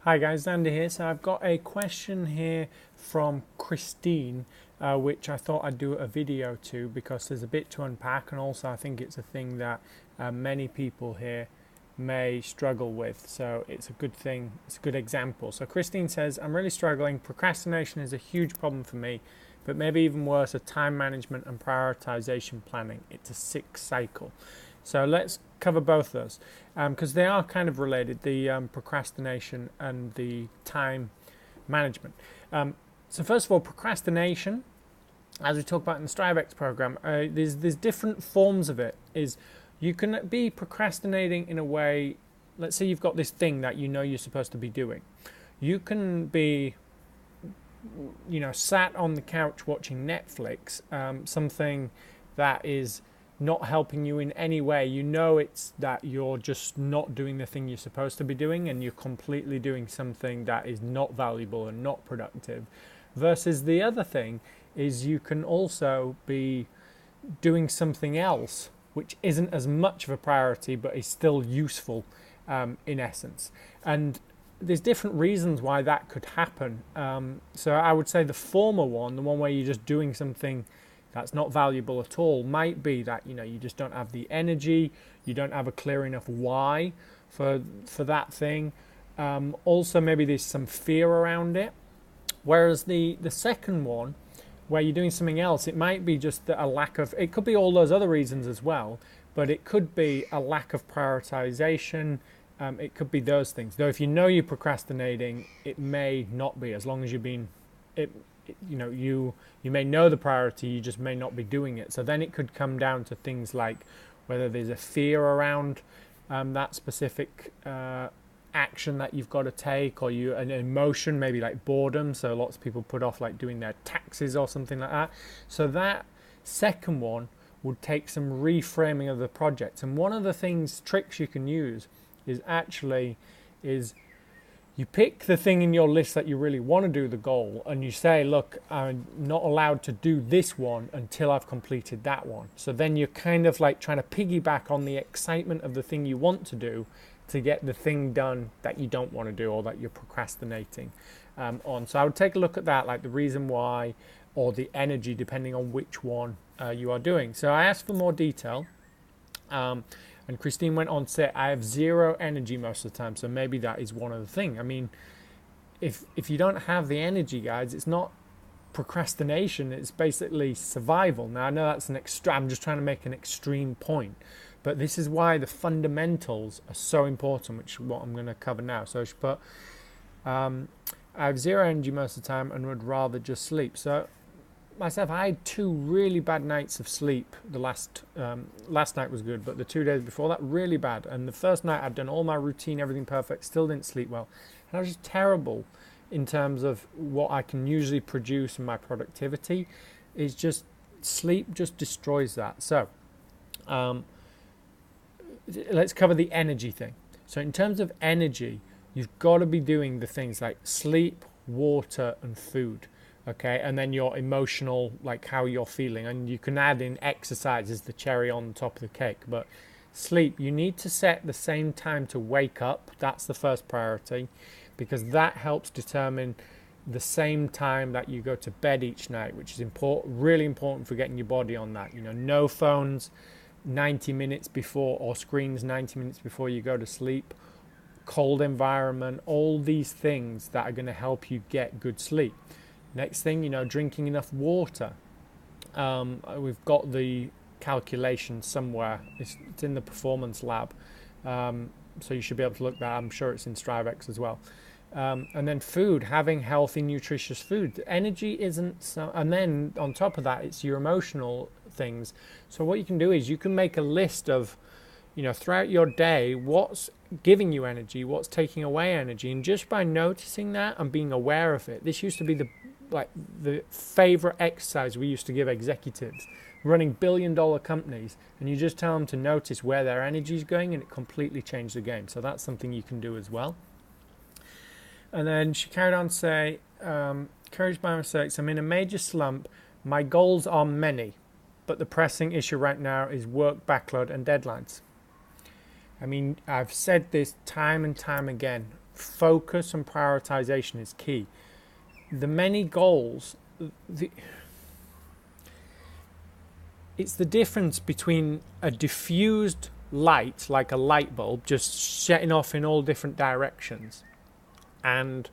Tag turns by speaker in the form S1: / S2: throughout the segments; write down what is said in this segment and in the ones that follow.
S1: Hi guys, Andy here. So I've got a question here from Christine, which I thought I'd do a video to because there's a bit to unpack, and also I think it's a thing that many people here may struggle with. So it's a good thing, it's a good example. So Christine says, I'm really struggling. Procrastination is a huge problem for me, but maybe even worse, a time management and prioritization planning. It's a sick cycle. So let's cover both those because they are kind of related, the procrastination and the time management. So first of all, procrastination, as we talk about in the StriveX program, there's different forms of it. Is you can be procrastinating in a way, let's say you've got this thing that you know you're supposed to be doing. You can be, sat on the couch watching Netflix, something that is not helping you in any way. You know it's that you're just not doing the thing you're supposed to be doing, and you're completely doing something that is not valuable and not productive. Versus the other thing is you can also be doing something else which isn't as much of a priority but is still useful in essence. And there's different reasons why that could happen. So I would say the former one, the one where you're just doing something that's not valuable at all, might be that you just don't have the energy, you don't have a clear enough why for that thing. Also, maybe there's some fear around it. Whereas the second one, where you're doing something else, it might be just a lack of. It could be all those other reasons as well, but it could be a lack of prioritization. It could be those things. Though if you know you're procrastinating, it may not be, as long as you've been. You may know the priority, you just may not be doing it. So then it could come down to things like whether there's a fear around that specific action that you've got to take, or an emotion, maybe like boredom. So lots of people put off like doing their taxes or something like that. So that second one would take some reframing of the project. And one of the tricks you can use is you pick the thing in your list that you really want to do, the goal, and you say, look, I'm not allowed to do this one until I've completed that one. So then you're kind of like trying to piggyback on the excitement of the thing you want to do to get the thing done that you don't want to do or that you're procrastinating on. So I would take a look at that, like the reason why or the energy, depending on which one you are doing. So I asked for more detail. And Christine went on to say, I have zero energy most of the time, so maybe that is one of the things. I mean, if you don't have the energy, guys, it's not procrastination, it's basically survival. Now, I know that's I'm just trying to make an extreme point, but this is why the fundamentals are so important, which is what I'm going to cover now. So she put, I have zero energy most of the time and would rather just sleep. So myself, I had 2 really bad nights of sleep. The last night was good, but the 2 days before that, really bad. And the first night, I'd done all my routine, everything perfect, still didn't sleep well. And I was just terrible in terms of what I can usually produce and my productivity. Is just sleep just destroys that. So let's cover the energy thing. So in terms of energy, you've got to be doing the things like sleep, water, and food. Okay, and then your emotional, like how you're feeling, and you can add in exercise as the cherry on the top of the cake. But sleep, you need to set the same time to wake up. That's the first priority, because that helps determine the same time that you go to bed each night, which is really important for getting your body on that. No phones 90 minutes before, or screens 90 minutes before you go to sleep. Cold environment, all these things that are going to help you get good sleep. Next thing, drinking enough water. We've got the calculation somewhere. It's in the performance lab. So you should be able to look that. I'm sure it's in StriveX as well. And then food, having healthy, nutritious food. Energy isn't, and then on top of that, it's your emotional things. So what you can do is you can make a list of, throughout your day, what's giving you energy, what's taking away energy. And just by noticing that and being aware of it, this used to be the favorite exercise we used to give executives running billion-dollar companies, and you just tell them to notice where their energy is going, and it completely changed the game. So that's something you can do as well. And then she carried on to say, encouraged by mistakes, I'm in a major slump. My goals are many, but the pressing issue right now is work backload and deadlines. I mean, I've said this time and time again. focus and prioritization is key. The many goals, it's the difference between a diffused light, like a light bulb, just setting off in all different directions, and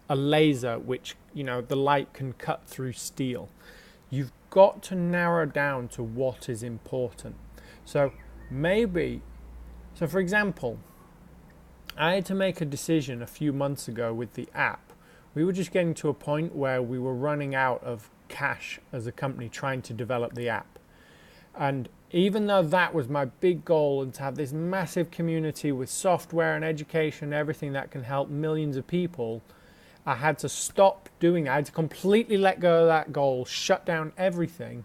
S1: a laser, which, the light can cut through steel. You've got to narrow down to what is important. So for example, I had to make a decision a few months ago with the app. We were just getting to a point where we were running out of cash as a company trying to develop the app. And even though that was my big goal, and to have this massive community with software and education, everything that can help millions of people, I had to stop doing it. I had to completely let go of that goal, shut down everything,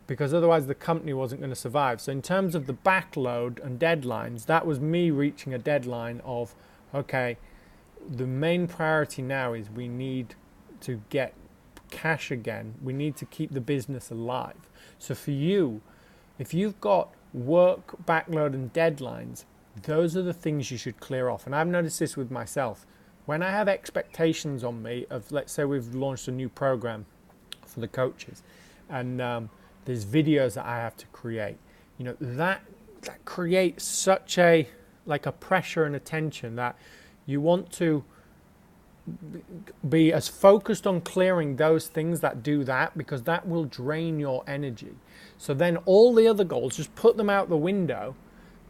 S1: because otherwise the company wasn't going to survive. So in terms of the backload and deadlines, that was me reaching a deadline of, okay, the main priority now is we need to get cash again. We need to keep the business alive. So for you, if you've got work, backload and deadlines, those are the things you should clear off. And I've noticed this with myself. When I have expectations on me of, let's say we've launched a new program for the coaches, and there's videos that I have to create, that creates such a pressure and a tension that you want to be as focused on clearing those things that do that, because that will drain your energy. So then all the other goals, just put them out the window,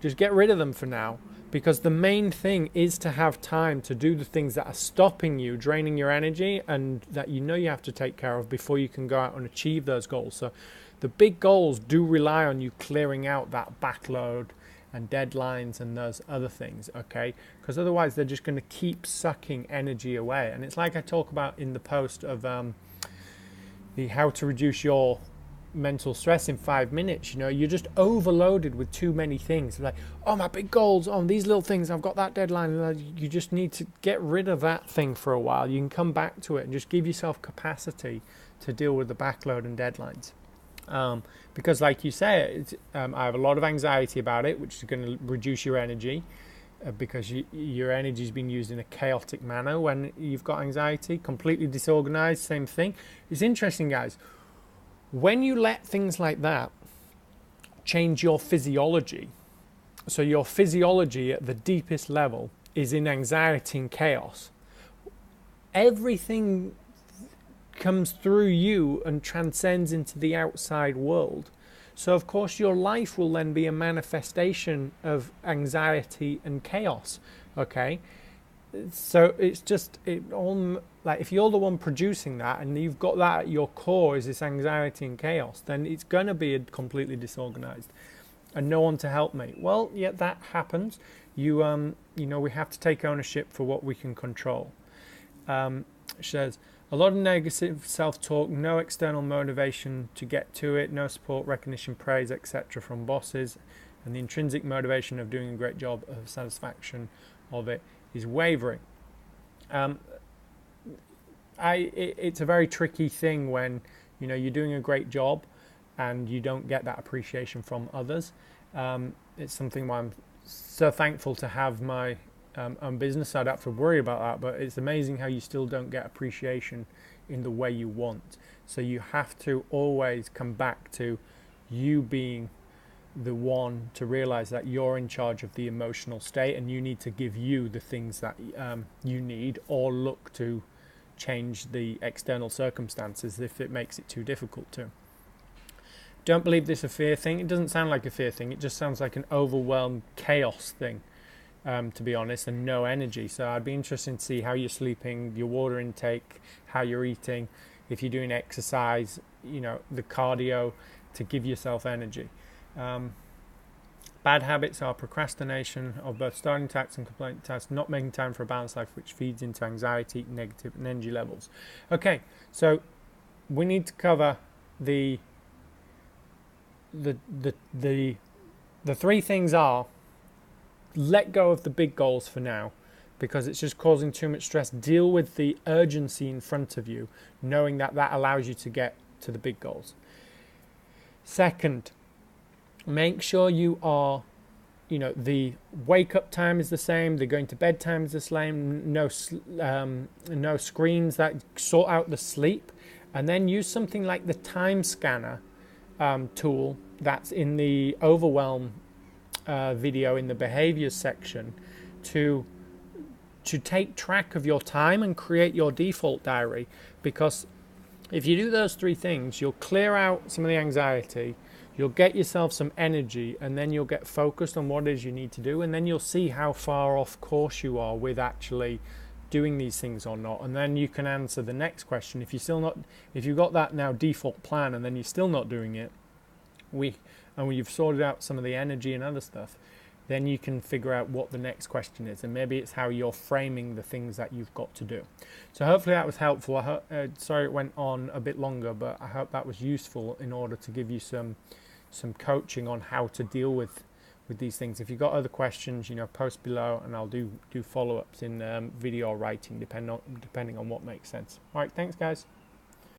S1: just get rid of them for now, because the main thing is to have time to do the things that are stopping you, draining your energy, and that you have to take care of before you can go out and achieve those goals. So the big goals do rely on you clearing out that backload and deadlines and those other things, okay? Because otherwise they're just going to keep sucking energy away. And it's like I talk about in the post of the how to reduce your mental stress in 5 minutes. You're just overloaded with too many things. Like, oh, my big goals, these little things, I've got that deadline. You just need to get rid of that thing for a while. You can come back to it and just give yourself capacity to deal with the backload and deadlines. Because like you say, I have a lot of anxiety about it, which is going to reduce your energy, because your energy is being used in a chaotic manner when you've got anxiety, completely disorganized, same thing. It's interesting, guys. When you let things like that change your physiology, so your physiology at the deepest level is in anxiety and chaos, everything comes through you and transcends into the outside world. So of course your life will then be a manifestation of anxiety and chaos, okay? So it's just if you're the one producing that and you've got that at your core is this anxiety and chaos, then it's going to be completely disorganized and no one to help me. Well, yeah, that happens. We have to take ownership for what we can control. She says, a lot of negative self-talk, no external motivation to get to it, no support, recognition, praise, etc. from bosses, and the intrinsic motivation of doing a great job of satisfaction of it is wavering. It's a very tricky thing when you're doing a great job and you don't get that appreciation from others. It's something why I'm so thankful to have my own business, so I don't have to worry about that. But it's amazing how you still don't get appreciation in the way you want. So you have to always come back to you being the one to realize that you're in charge of the emotional state, and you need to give you the things that you need, or look to change the external circumstances if it makes it too difficult to. Don't believe this a fear thing. It doesn't sound like a fear thing. It just sounds like an overwhelmed chaos thing, to be honest, and no energy. So I'd be interested to see how you're sleeping, your water intake, how you're eating, if you're doing exercise, the cardio to give yourself energy. Bad habits are procrastination of both starting tasks and completing tasks, not making time for a balanced life, which feeds into anxiety, negative and energy levels. Okay, so we need to cover the three things are: let go of the big goals for now, because it's just causing too much stress. Deal with the urgency in front of you, knowing that allows you to get to the big goals. Second, make sure you are you know, the wake up time is the same, the going to bed time is the same, no screens, that sort out the sleep. And then use something like the time scanner tool that's in the overwhelm video in the behaviors section to take track of your time and create your default diary. Because if you do those three things, you'll clear out some of the anxiety, you'll get yourself some energy, and then you'll get focused on what it is you need to do, and then you'll see how far off course you are with actually doing these things or not. And then you can answer the next question. If you've got that now default plan and then you're still not doing it, and you've sorted out some of the energy and other stuff, then you can figure out what the next question is, and maybe it's how you're framing the things that you've got to do. So hopefully that was helpful. Sorry it went on a bit longer, but I hope that was useful in order to give you some coaching on how to deal with these things. If you've got other questions, post below, and I'll do follow-ups in video or writing, depending on what makes sense. All right, thanks guys.